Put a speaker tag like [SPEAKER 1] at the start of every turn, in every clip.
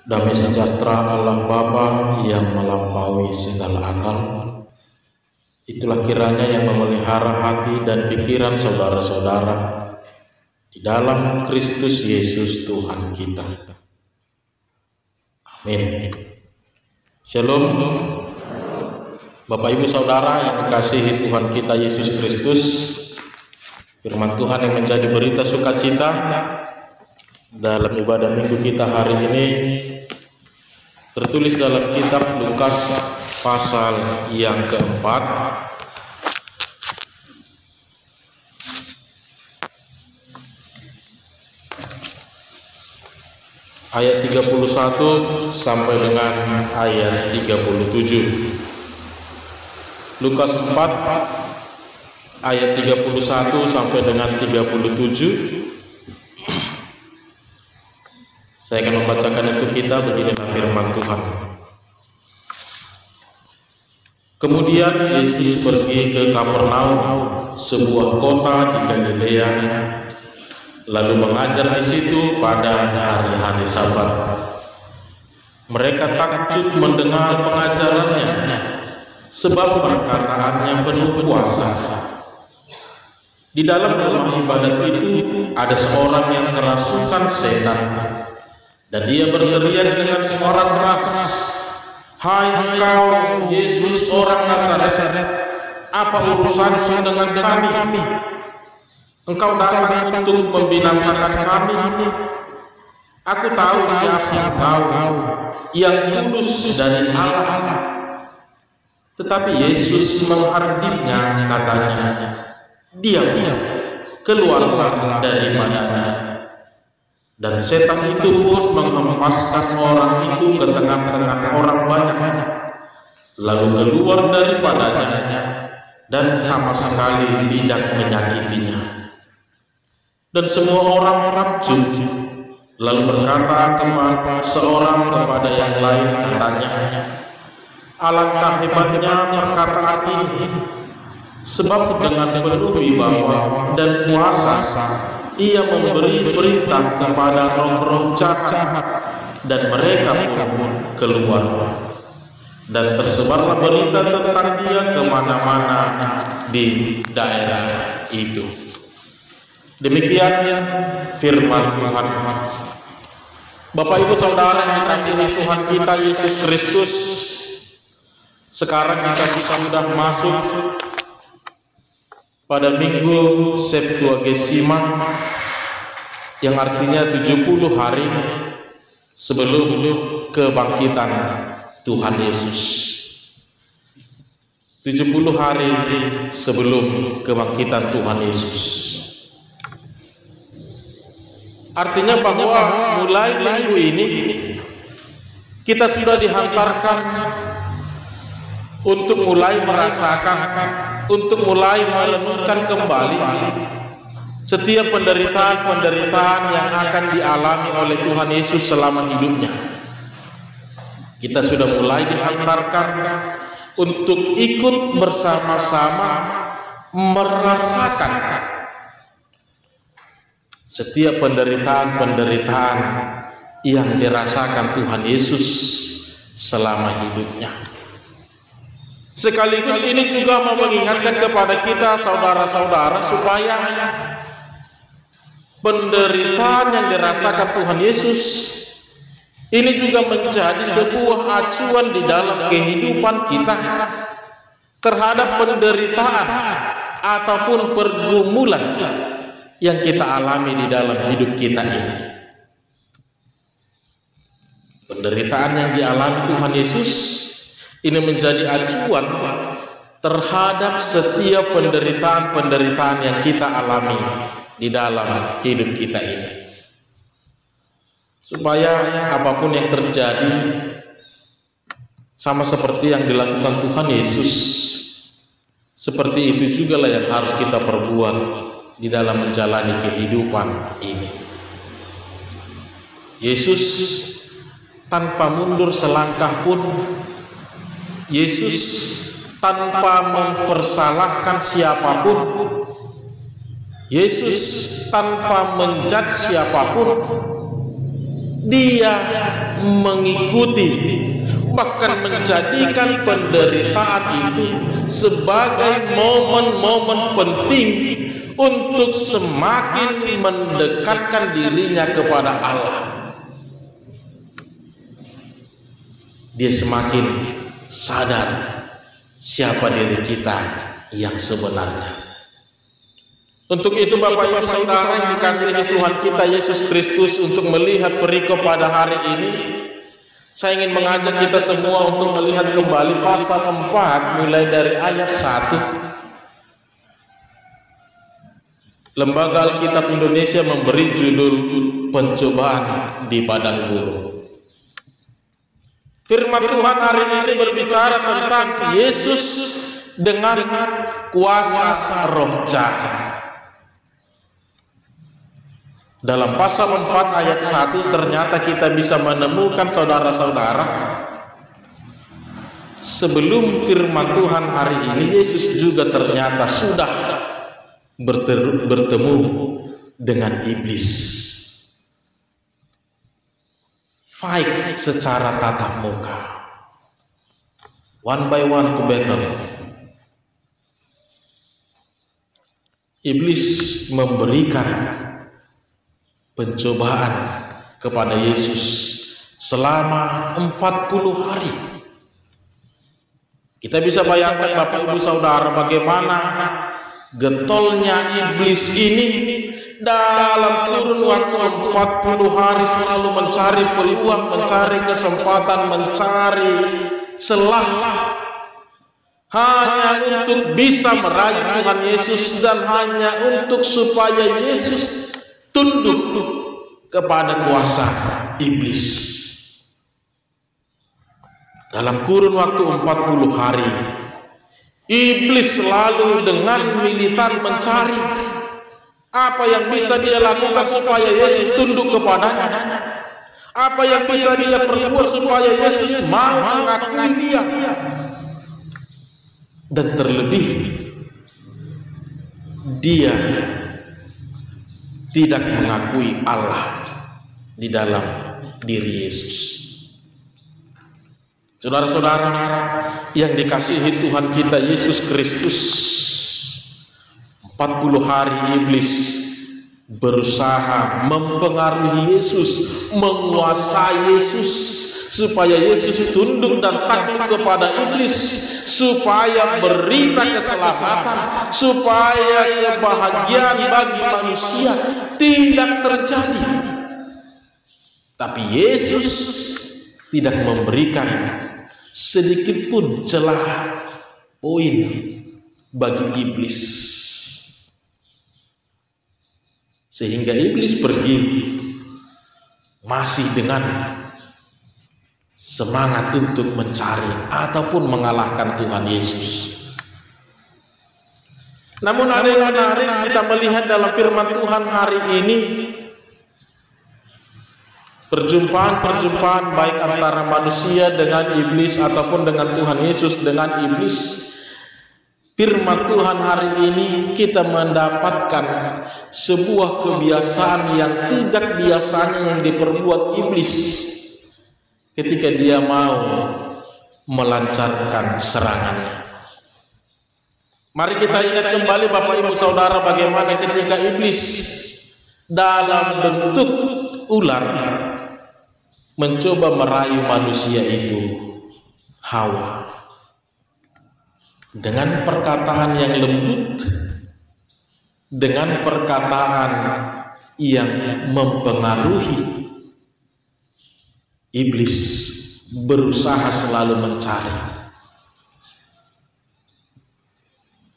[SPEAKER 1] Damai sejahtera Allah Bapa yang melampaui segala akal, itulah kiranya yang memelihara hati dan pikiran saudara-saudara di dalam Kristus Yesus Tuhan kita. Amin. Shalom. Bapak Ibu Saudara yang dikasihi Tuhan kita Yesus Kristus, firman Tuhan yang menjadi berita sukacita dalam ibadah minggu kita hari ini tertulis dalam kitab Lukas pasal yang keempat ayat 31 sampai dengan ayat 37. Lukas 4 ayat 31 sampai dengan 37. Saya akan membacakan untuk kita, beginilah firman Tuhan. Kemudian Yesus pergi ke Kapernaum, sebuah kota di Galilea, lalu mengajar di situ pada hari-hari Sabat. Mereka takjub mendengar pengajarannya, sebab perkataannya penuh kuasa. Di dalam rumah ibadat itu ada seorang yang kerasukan setan, dan dia berteriak dengan suara keras, "Hai engkau Yesus orang Nazaret, apa urusanmu dengan kami? Engkau datang untuk membinasakan kami. Aku tahu siapa engkau, yang kudus dari Allah." Tetapi Yesus menghardiknya, katanya, "Diam, keluarlah daripadanya." Dan setan itu pun menghempaskan orang itu ke tengah-tengah orang banyak, lalu keluar daripadanya, dan sama sekali tidak menyakitinya. Dan semua orang takjub, lalu berkata seorang kepada yang lain, katanya, "Alangkah hebatnya perkataan ini, sebab dengan penuh wibawa dan kuasa ia memberi perintah kepada roh-roh jahat, dan mereka pun keluar. Dan tersebarlah berita tentang dia kemana-mana di daerah itu." Demikian firman Tuhan. Bapak Ibu Saudara yang dikasihi Tuhan kita Yesus Kristus, sekarang kita sudah masuk pada minggu Septuagesima, yang artinya 70 hari sebelum kebangkitan Tuhan Yesus. 70 hari sebelum kebangkitan Tuhan Yesus. Artinya bahwa mulai minggu ini kita sudah dihantarkan untuk mulai merasakan, untuk mulai merenungkan kembali setiap penderitaan-penderitaan yang akan dialami oleh Tuhan Yesus selama hidupnya. Kita sudah mulai dihantarkan untuk ikut bersama-sama merasakan setiap penderitaan-penderitaan yang dirasakan Tuhan Yesus selama hidupnya. Sekaligus ini juga mau mengingatkan kepada kita saudara-saudara supaya penderitaan yang dirasakan Tuhan Yesus ini juga menjadi sebuah acuan di dalam kehidupan kita terhadap penderitaan ataupun pergumulan yang kita alami di dalam hidup kita ini. Penderitaan yang dialami Tuhan Yesus ini menjadi acuan terhadap setiap penderitaan-penderitaan yang kita alami di dalam hidup kita ini. Supaya apapun yang terjadi, sama seperti yang dilakukan Tuhan Yesus, seperti itu juga lah yang harus kita perbuat di dalam menjalani kehidupan ini. Yesus tanpa mundur selangkah pun, Yesus tanpa mempersalahkan siapapun, Yesus tanpa menjudge siapapun, dia mengikuti, bahkan menjadikan penderitaan itu sebagai momen-momen penting untuk semakin mendekatkan dirinya kepada Allah. Dia semakin sadar siapa diri kita yang sebenarnya. Untuk itu Bapak Ibu Saudara yang dikasihi Tuhan kita Yesus Kristus, untuk melihat perikop pada hari ini, saya ingin mengajak kita semua untuk melihat kembali pasal 4 mulai dari ayat 1. Lembaga Alkitab Indonesia memberi judul Pencobaan di Padang Gurun. Firman Tuhan hari ini berbicara tentang Yesus dengan kuasa roh jahat. Dalam pasal 4 ayat 1 ternyata kita bisa menemukan saudara-saudara, sebelum firman Tuhan hari ini, Yesus juga ternyata sudah bertemu dengan iblis. Fight secara tatap muka, one by one to battle. Iblis memberikan pencobaan kepada Yesus selama 40 hari. Kita bisa bayangkan Bapak Ibu Saudara bagaimana getolnya iblis ini dalam kurun waktu 40 hari selalu mencari peluang, mencari kesempatan, mencari celah hanya untuk bisa merayu Tuhan Yesus dan hanya untuk supaya Yesus tunduk kepada kuasa iblis. Dalam kurun waktu 40 hari, iblis selalu dengan militan mencari apa yang bisa dia lakukan supaya Yesus tunduk kepadanya, apa yang bisa dia perbuat supaya Yesus mau mengakui dia. Dan terlebih, dia tidak mengakui Allah di dalam diri Yesus. Saudara-saudara yang dikasihi Tuhan kita Yesus Kristus, 40 hari iblis berusaha mempengaruhi Yesus, menguasai Yesus, supaya Yesus tunduk dan takluk kepada iblis, supaya berita keselamatan, supaya kebahagiaan bagi manusia tidak terjadi. Tapi Yesus tidak memberikan sedikit pun celah poin bagi iblis, sehingga iblis pergi masih dengan semangat untuk mencari ataupun mengalahkan Tuhan Yesus. Namun ada yang menarik kita melihat dalam firman Tuhan hari ini, perjumpaan-perjumpaan baik antara manusia dengan iblis ataupun dengan Tuhan Yesus dengan iblis. Firman Tuhan hari ini kita mendapatkan sebuah kebiasaan yang tidak biasanya yang diperbuat iblis ketika dia mau melancarkan serangannya. Mari kita ingat kembali Bapak Ibu Saudara bagaimana ketika iblis dalam bentuk ular mencoba merayu manusia itu, Hawa, dengan perkataan yang lembut, dengan perkataan yang mempengaruhi. Iblis berusaha selalu mencari.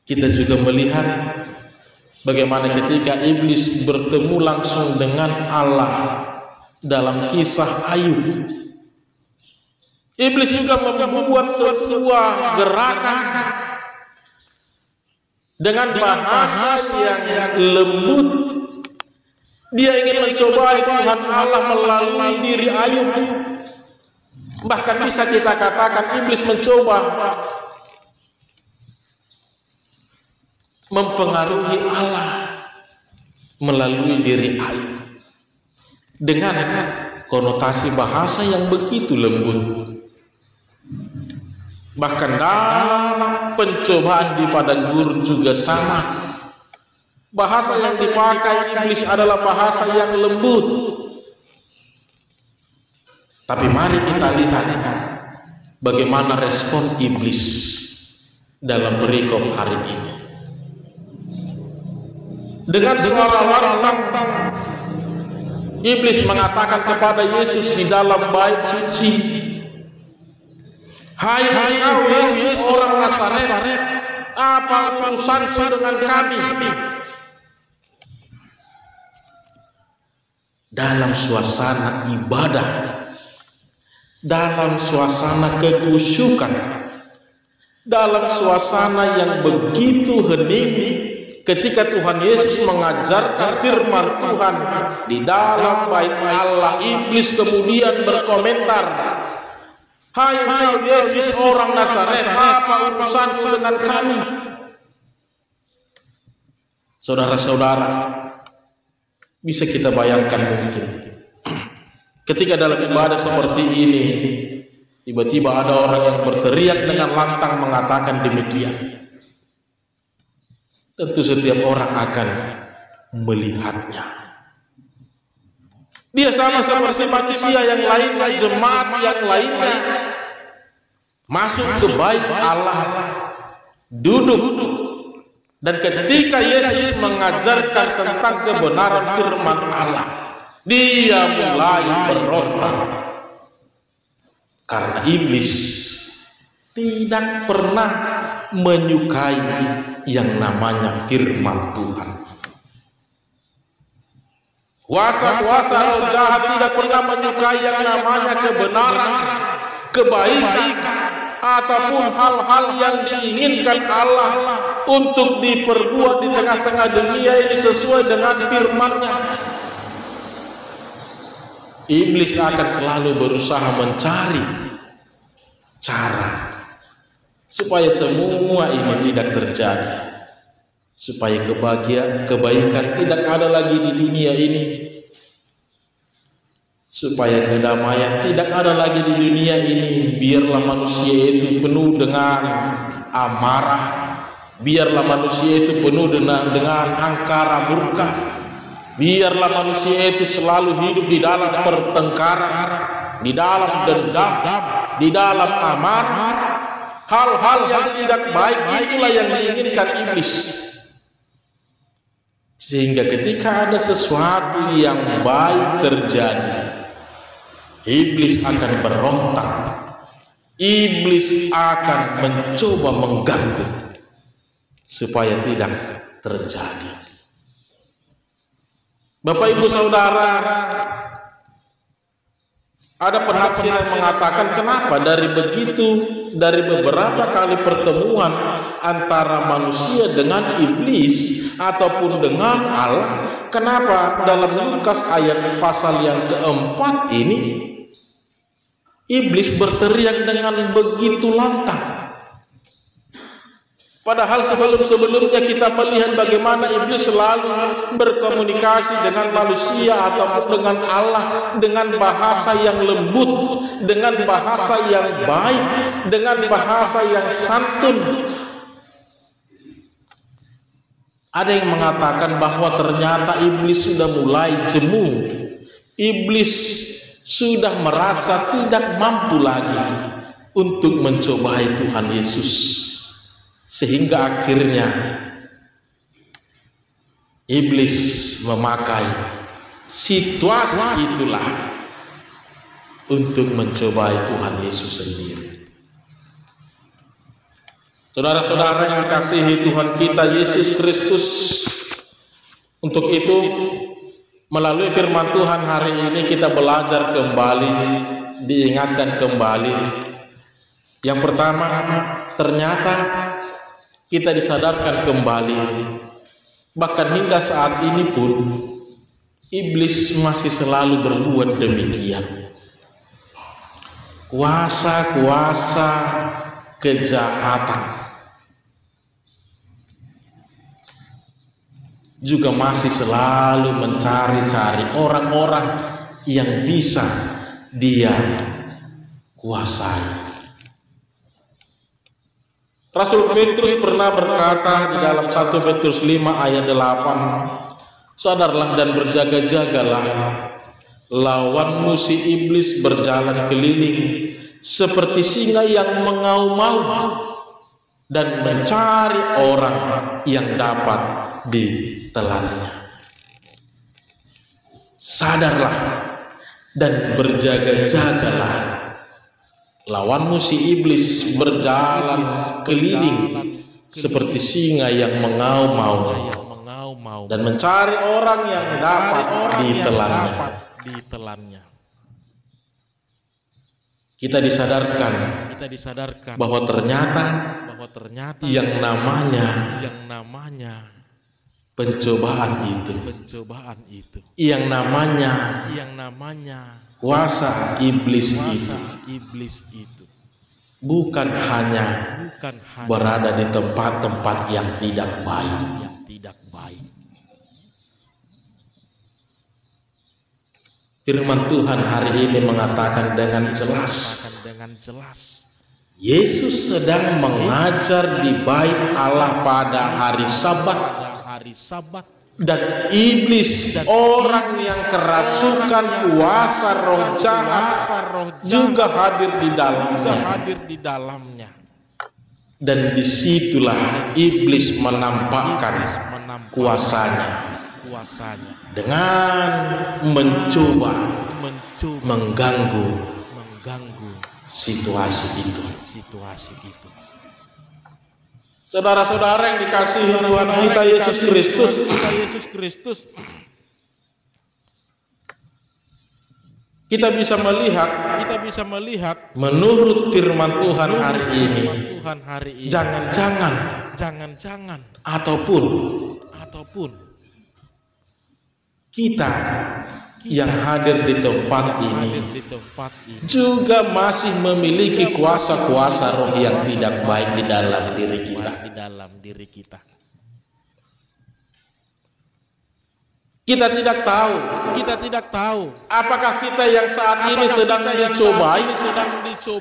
[SPEAKER 1] Kita juga melihat bagaimana ketika iblis bertemu langsung dengan Allah dalam kisah Ayub. Iblis juga membuat sebuah gerakan dengan bahasa yang lembut. Dia ingin mencobai Tuhan Allah melalui diri Ayub. Bahkan bisa kita katakan iblis mencoba mempengaruhi Allah melalui diri Ayub dengan konotasi bahasa yang begitu lembut. Bahkan dalam pencobaan di padang gurun juga sama. Bahasa yang dipakai iblis adalah bahasa yang lembut. Tapi mari kita lihat bagaimana respon iblis dalam perikop hari ini. Dengan suara lantang, iblis mengatakan kepada Yesus di dalam bait suci, "Hai engkau Yesus orang Nazaret, apa urusanmu dengan kami?" Dalam suasana ibadah, dalam suasana kekusyukan, dalam suasana yang begitu hening, ketika Tuhan Yesus mengajarkan firman Tuhan di dalam bait Allah, iblis kemudian berkomentar, "Hai engkau Yesus orang Nazaret, apa urusanmu dengan kami?" Saudara-saudara, bisa kita bayangkan mungkin ketika dalam ibadah seperti ini tiba-tiba ada orang yang berteriak dengan lantang mengatakan demikian. Tentu setiap orang akan melihatnya. Dia sama seperti manusia yang lainnya, jemaat yang lainnya, masuk ke bait Allah, duduk. Dan ketika Yesus mengajarkan tentang kebenaran firman Allah, dia mulai berontak. Karena iblis tidak pernah menyukai yang namanya firman Tuhan. Kuasa-kuasa roh jahat tidak pernah menyukai yang namanya kebenaran, kebaikan, ataupun hal-hal yang diinginkan Allah untuk diperbuat di tengah-tengah dunia ini sesuai dengan firman-Nya. Iblis akan selalu berusaha mencari cara supaya semua ini tidak terjadi, supaya kebaikan tidak ada lagi di dunia ini, supaya kedamaian tidak ada lagi di dunia ini. Biarlah manusia itu penuh dengan amarah, biarlah manusia itu penuh dengan angkara murka, biarlah manusia itu selalu hidup di dalam pertengkaran, di dalam dendam, di dalam amarah. Hal-hal yang tidak baik itulah yang diinginkan iblis. Sehingga ketika ada sesuatu yang baik terjadi, iblis akan berontak, iblis akan mencoba mengganggu supaya tidak terjadi. Bapak Ibu Saudara, ada penafsir yang mengatakan kenapa dari beberapa kali pertemuan antara manusia dengan iblis ataupun dengan Allah, kenapa dalam Lukas ayat pasal yang keempat ini iblis berteriak dengan begitu lantang? Padahal sebelum-sebelumnya kita melihat bagaimana iblis selalu berkomunikasi dengan manusia ataupun dengan Allah dengan bahasa yang lembut, dengan bahasa yang baik, dengan bahasa yang santun. Ada yang mengatakan bahwa ternyata iblis sudah mulai jemu. Iblis sudah merasa tidak mampu lagi untuk mencobai Tuhan Yesus. Sehingga akhirnya iblis memakai situasi itulah untuk mencobai Tuhan Yesus sendiri. Saudara-saudara yang dikasihi Tuhan kita Yesus Kristus, untuk itu melalui firman Tuhan hari ini kita belajar kembali, diingatkan kembali. Yang pertama, ternyata kita disadarkan kembali, bahkan hingga saat ini pun iblis masih selalu berbuat demikian. Kuasa-kuasa kejahatan juga masih selalu mencari-cari orang-orang yang bisa dia kuasai. Rasul Petrus pernah berkata di dalam 1 Petrus 5 ayat 8, sadarlah dan berjaga-jagalah, lawanmu si iblis berjalan keliling seperti singa yang mengaum-ngaum dan mencari orang yang dapat ditelannya. Sadarlah dan berjaga-jagalah, lawanmu si iblis berjalan keliling seperti singa yang mengaum-ngaum dan mencari orang yang dapat ditelannya. Kita disadarkan bahwa ternyata yang namanya pencobaan itu, yang namanya kuasa iblis itu bukan hanya berada di tempat-tempat yang tidak baik. Firman Tuhan hari ini mengatakan dengan jelas, Yesus sedang mengajar di bait Allah pada hari Sabat, dan iblis, orang yang kerasukan kuasa roh jahat, juga hadir di dalamnya. Dan disitulah iblis menampakkan kuasanya dengan mencoba mengganggu situasi itu. Saudara-saudara yang dikasihi Tuhan kita Yesus Kristus, kita bisa melihat menurut firman Tuhan hari ini, jangan-jangan ataupun kita yang hadir di tempat ini juga masih memiliki kuasa-kuasa roh yang tidak baik di dalam diri kita. Kita tidak tahu apakah kita yang saat ini sedang dicobai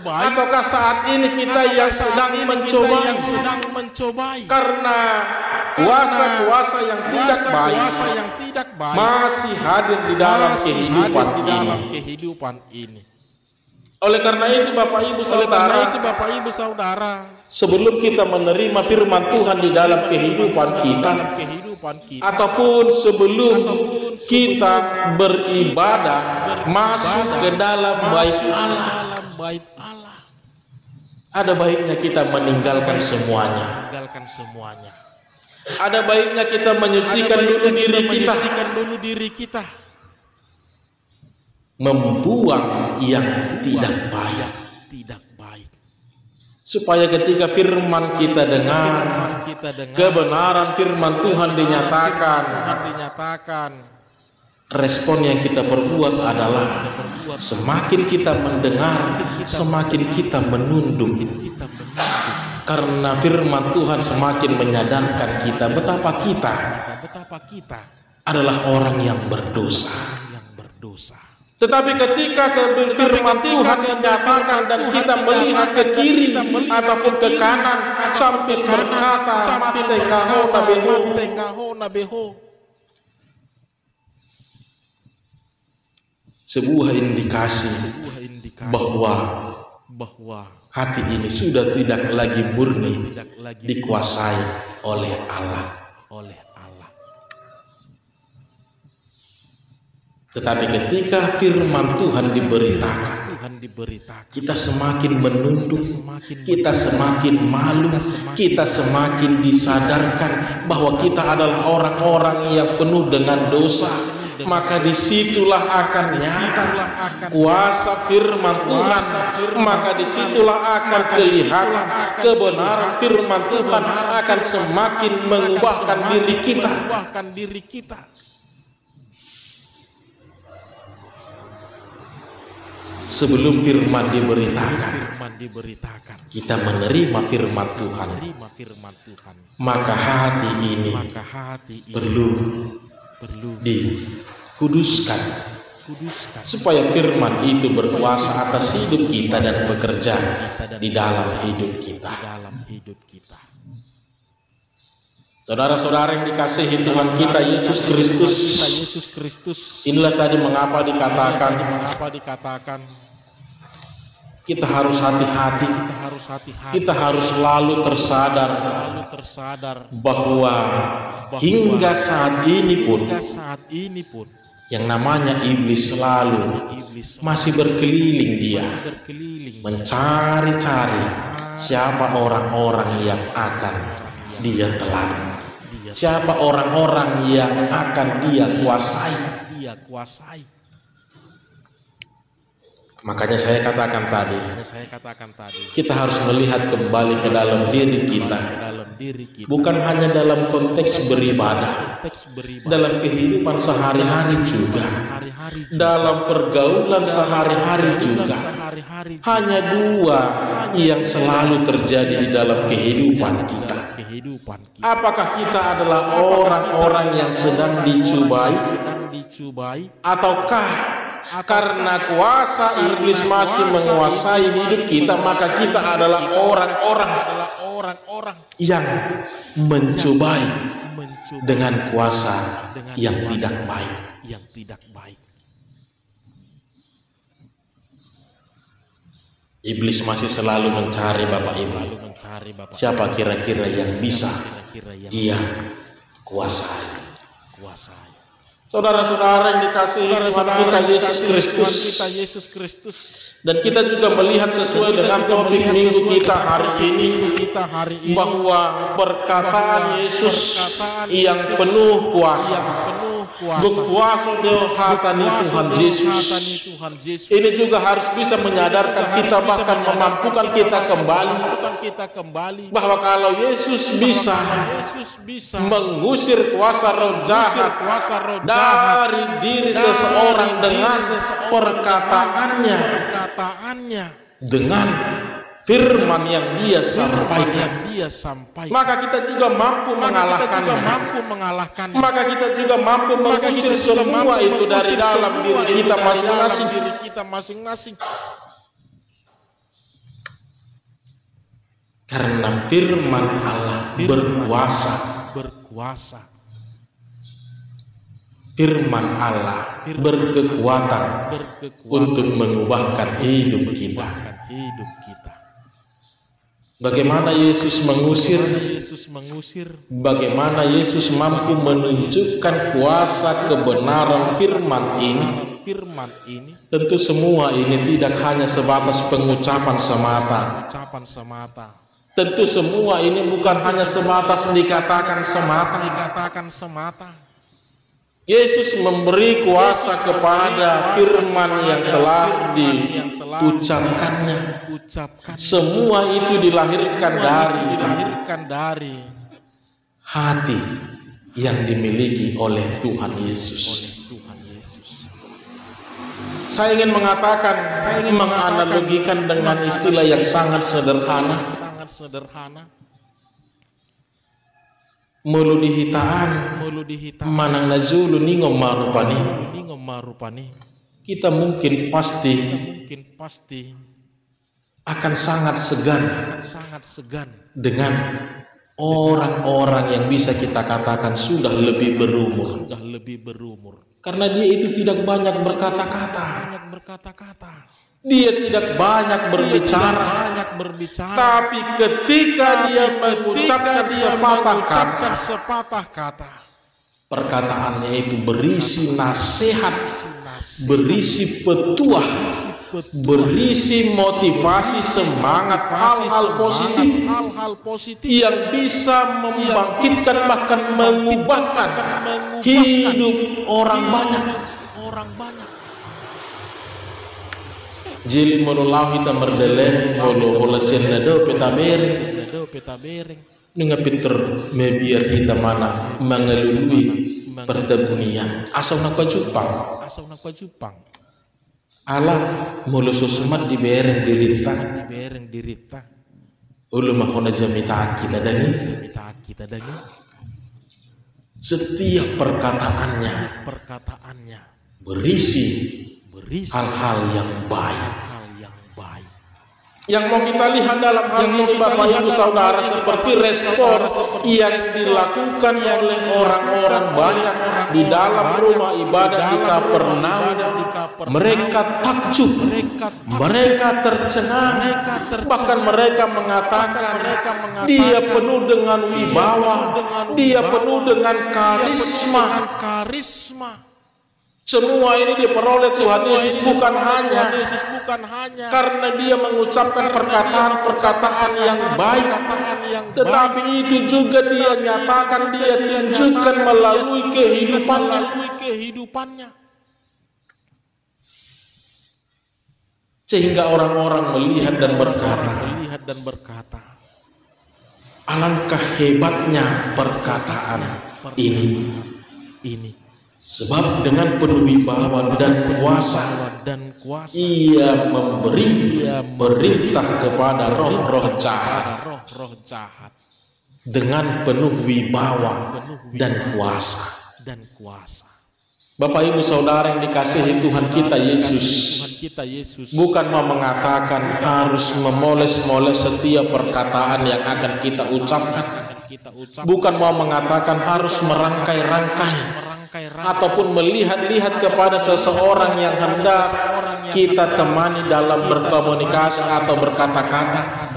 [SPEAKER 1] ataukah saat ini kita yang sedang mencobai, karena kuasa-kuasa yang tidak baik masih hadir di dalam kehidupan ini. Oleh karena itu Bapak Ibu Saudara, sebelum kita menerima firman Tuhan di dalam kehidupan kita, ataupun sebelum kita beribadah masuk ke dalam bait Allah, ada baiknya kita meninggalkan semuanya. Ada baiknya kita menyucikan dulu diri kita, membuang yang tidak baik, supaya ketika firman kita dengar, kebenaran firman Tuhan dinyatakan, respon yang kita perbuat adalah semakin kita mendengar, semakin kita menunduk. Karena firman Tuhan semakin menyadarkan kita betapa kita adalah orang yang berdosa. Tetapi ketika firman Tuhan dinyatakan dan kita melihat ke kiri ataupun ke kanan sambil berkata nabeho, sebuah indikasi bahwa hati ini sudah tidak lagi murni dikuasai oleh Allah. Tetapi ketika firman Tuhan diberitakan, kita semakin menunduk, kita semakin malu, kita semakin disadarkan bahwa kita adalah orang-orang yang penuh dengan dosa. Maka disitulah akan nyata kuasa firman Tuhan, maka disitulah akan kelihatan kebenaran firman Tuhan akan semakin mengubahkan diri kita. Sebelum firman diberitakan, kita menerima firman Tuhan, maka hati ini perlu dikuduskan, supaya firman itu berkuasa atas hidup kita dan bekerja di dalam hidup kita. Saudara-saudara yang dikasihi Tuhan kita Yesus Kristus, inilah tadi mengapa dikatakan kita harus hati-hati, kita harus selalu tersadar bahwa hingga saat ini pun yang namanya iblis selalu masih berkeliling dia, mencari-cari siapa orang-orang yang akan dia telan, siapa orang-orang yang akan dia kuasai. Makanya saya katakan tadi, kita harus melihat kembali ke dalam diri kita, bukan hanya dalam konteks beribadah, dalam kehidupan sehari-hari juga, dalam pergaulan sehari-hari juga. Hanya dua yang selalu terjadi di dalam kehidupan kita. Apakah kita adalah orang-orang yang sedang dicobai, ataukah karena kuasa iblis masih menguasai hidup kita, maka kita adalah orang-orang yang mencobai dengan kuasa yang tidak baik. Iblis masih selalu mencari Bapak Ibu, siapa kira-kira yang bisa dia kuasai. Saudara-saudara yang dikasihi Tuhan kita Yesus Kristus, dan kita juga melihat sesuai dengan topik minggu kita hari ini, bahwa perkataan Yesus yang penuh kuasa, berkuasa Tuhan Yesus, ini juga harus bisa menyadarkan kita, bahkan memampukan kita kembali, bahwa kalau Yesus bisa mengusir kuasa roh jahat dari diri seseorang dengan perkataannya, dengan firman yang dia sampaikan, maka kita juga mampu mengalahkannya. Maka kita juga mampu mengusir semua itu dari dalam diri kita masing-masing. Karena firman Allah berkuasa. Firman Allah berkekuatan untuk mengubahkan hidup kita. Bagaimana Yesus mengusir? Bagaimana Yesus mampu menunjukkan kuasa kebenaran firman ini? Tentu semua ini tidak hanya sebatas pengucapan semata. Tentu semua ini bukan hanya sebatas dikatakan semata. Yesus memberi kuasa kepada firman yang telah diucapkannya. Semua itu dilahirkan dari hati yang dimiliki oleh Tuhan Yesus. Saya ingin menganalogikan dengan istilah yang sangat sederhana. Mulu dihitaan manang najulu ningom marupani. Kita mungkin pasti akan sangat segan dengan orang-orang yang bisa kita katakan sudah lebih berumur. Karena dia itu tidak banyak berkata-kata. Dia tidak banyak berbicara, tapi ketika dia mengucapkan sepatah kata, perkataannya itu berisi nasihat, berisi petuah, berisi motivasi, semangat, hal-hal positif yang bisa membangkitkan, bahkan mengubahkan hidup orang banyak. Jil menulau kita merdelen hola cendado petabereng dengan Peter mebiar kita mana mengelului pertebunian asal nak Jepang Allah mulu susmat di bereng dirita ulu mahona jamita kita dani setiap perkataannya berisi hal-hal yang baik. Yang mau kita lihat dalam hal ini Bapak Ibu Saudara, seperti respon yang dilakukan oleh orang-orang banyak di dalam rumah ibadah di Kapernaum. Mereka takjub, mereka tercengang, bahkan mereka mengatakan dia penuh dengan wibawa, dia penuh dengan karisma. Semua ini diperoleh Tuhan Yesus bukan hanya karena dia mengucapkan perkataan-perkataan yang baik, tetapi itu juga dia nyatakan, dia tunjukkan melalui kehidupannya. Sehingga orang-orang melihat dan berkata, alangkah hebatnya perkataan ini. Sebab dengan penuh wibawa dan kuasa ia memberi perintah kepada roh-roh jahat dengan penuh wibawa dan kuasa. Bapak Ibu Saudara yang dikasihi Tuhan kita Yesus, bukan mau mengatakan harus memoles-moles setiap perkataan yang akan kita ucapkan, bukan mau mengatakan harus merangkai-rangkai ataupun melihat-lihat kepada seseorang yang hendak kita temani dalam berkomunikasi atau berkata-kata.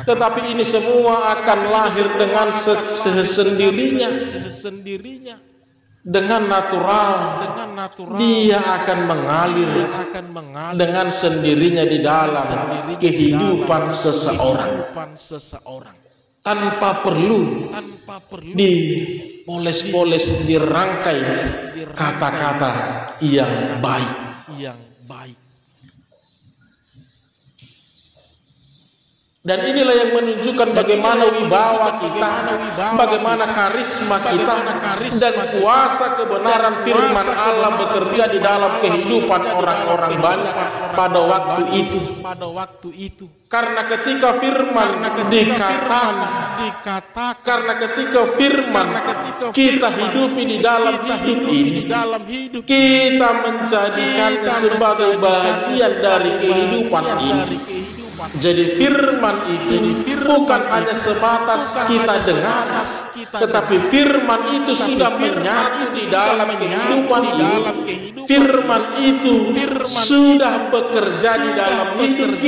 [SPEAKER 1] Tetapi ini semua akan lahir dengan sendirinya, dengan natural. Dia akan mengalir dengan sendirinya di dalam kehidupan seseorang, tanpa perlu dipoles-poles, dirangkai kata-kata yang baik. Dan inilah yang menunjukkan bagaimana wibawa kita, bagaimana karisma kita, dan kuasa kebenaran firman Allah bekerja di dalam kehidupan orang-orang banyak pada waktu itu. Karena ketika firman dikatakan, karena ketika firman kita hidupi di dalam hidup ini, kita menjadikannya sebagai bagian dari kehidupan ini. Jadi firman itu bukan hanya sebatas kita dengar, tetapi firman itu sudah menyatu di dalam kehidupan ini. Firman itu sudah bekerja di dalam hidup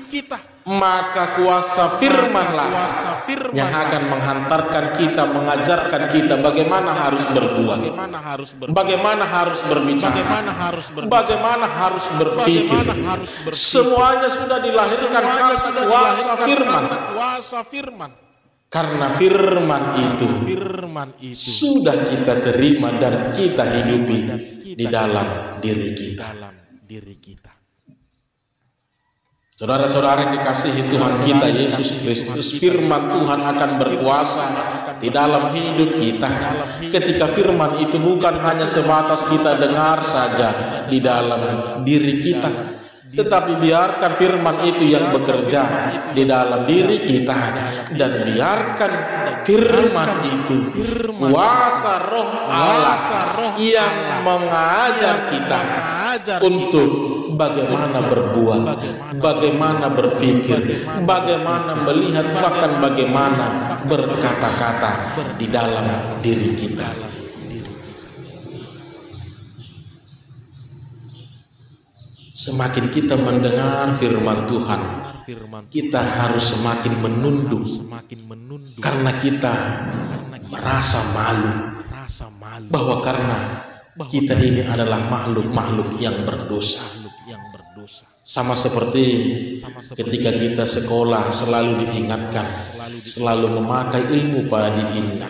[SPEAKER 1] kita. Maka kuasa firmanlah yang akan menghantarkan kita, mengajarkan kita bagaimana harus berbuat, bagaimana harus berbicara, bagaimana harus berpikir. Semuanya sudah dilahirkan karena kuasa firman. Karena firman itu sudah kita terima dan kita hidupi di dalam diri kita. Saudara-saudara yang dikasihi Tuhan kita Yesus Kristus, firman Tuhan akan berkuasa di dalam hidup kita. Ketika firman itu bukan hanya sebatas kita dengar saja di dalam diri kita, tetapi biarkan firman itu yang bekerja di dalam diri kita, dan biarkan firman itu kuasa Roh Allah yang mengajar kita untuk bagaimana berbuat, bagaimana berpikir, bagaimana melihat, bahkan bagaimana berkata-kata di dalam diri kita. Semakin kita mendengar firman Tuhan, kita harus semakin menunduk, karena kita merasa malu bahwa karena kita ini adalah makhluk-makhluk yang berdosa. Sama seperti ketika kita sekolah selalu diingatkan, selalu memakai ilmu padi inna.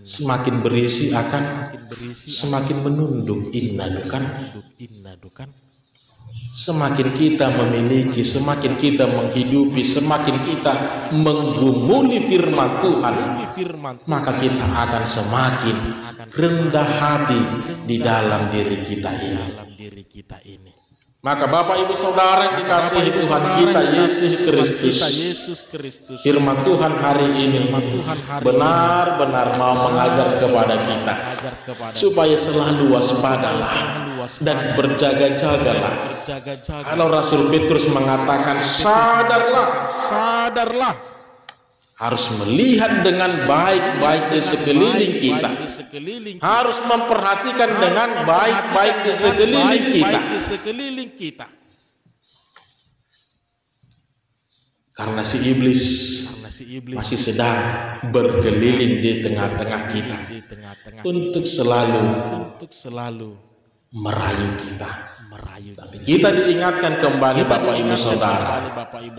[SPEAKER 1] Semakin berisi akan semakin menunduk inna dukan. Semakin kita memiliki, semakin kita menghidupi, semakin kita menggumuli firman Tuhan, maka kita akan semakin rendah hati di dalam diri kita ini. Maka Bapak Ibu Saudara yang dikasihi Tuhan kita Yesus Kristus, firman Tuhan hari ini benar-benar mau mengajar kepada kita supaya selalu waspada dan berjaga-jagalah. Kalau Rasul Petrus mengatakan sadarlah, harus melihat dengan baik-baik di sekeliling kita, harus memperhatikan dengan baik-baik di sekeliling kita. Karena si iblis masih sedang berkeliling di tengah-tengah kita untuk selalu merayu kita. Tapi kita diingatkan kembali Bapak Ibu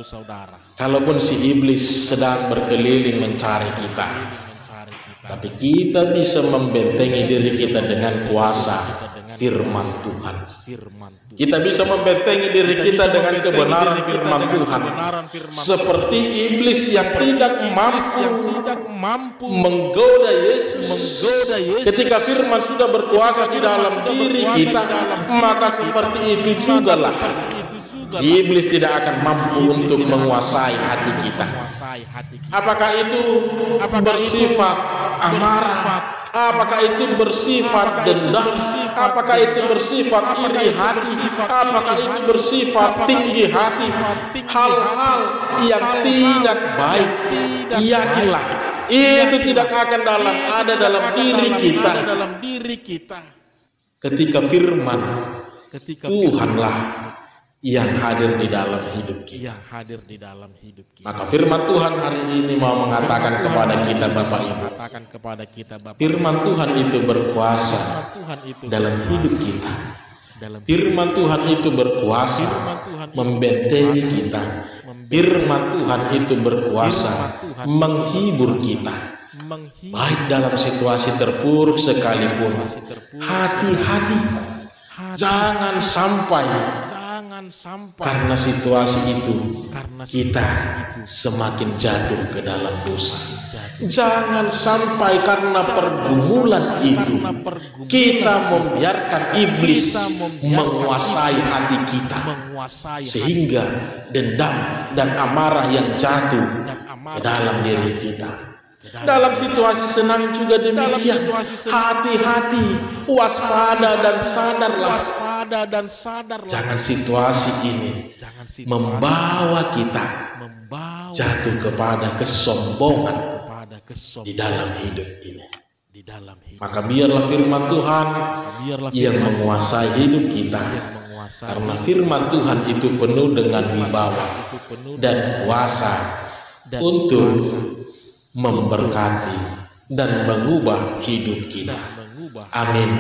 [SPEAKER 1] Saudara, kalaupun si iblis sedang berkeliling mencari kita, tapi kita bisa membentengi diri kita dengan kuasa firman Tuhan. Kita bisa membentengi diri kita dengan kebenaran firman Tuhan. Seperti iblis yang tidak mampu menggoda Yesus. Ketika firman sudah berkuasa di dalam diri kita, maka seperti itu juga lah iblis tidak akan mampu untuk menguasai hati kita. Apakah itu bersifat amarah? Apakah itu bersifat dendam? Apakah itu bersifat iri hati? Apakah itu bersifat tinggi hati? Hal-hal yang tidak baik, yakinlah itu tidak akan ada dalam diri kita. Ketika firman Tuhanlah yang hadir di dalam hidup kita. Maka firman Tuhan hari ini mau mengatakan kepada kita Bapak Ibu, firman Tuhan itu berkuasa dalam hidup kita. Firman Tuhan itu berkuasa membentengi kita. Firman Tuhan itu berkuasa menghibur kita. Baik dalam situasi terpuruk sekalipun, hati-hati, jangan sampai karena situasi itu kita semakin jatuh ke dalam dosa. Jangan sampai karena pergumulan itu kita membiarkan iblis menguasai hati kita, sehingga dendam dan amarah yang jatuh ke dalam diri kita. Dalam situasi senang juga demikian. Hati-hati, waspada dan sadarlah. Jangan situasi ini membawa kita jatuh kepada kesombongan di dalam hidup ini. Maka biarlah firman Tuhan yang menguasai hidup kita. Karena firman Tuhan itu penuh dengan wibawa dan kuasa untuk memberkati dan mengubah hidup kita. Amin.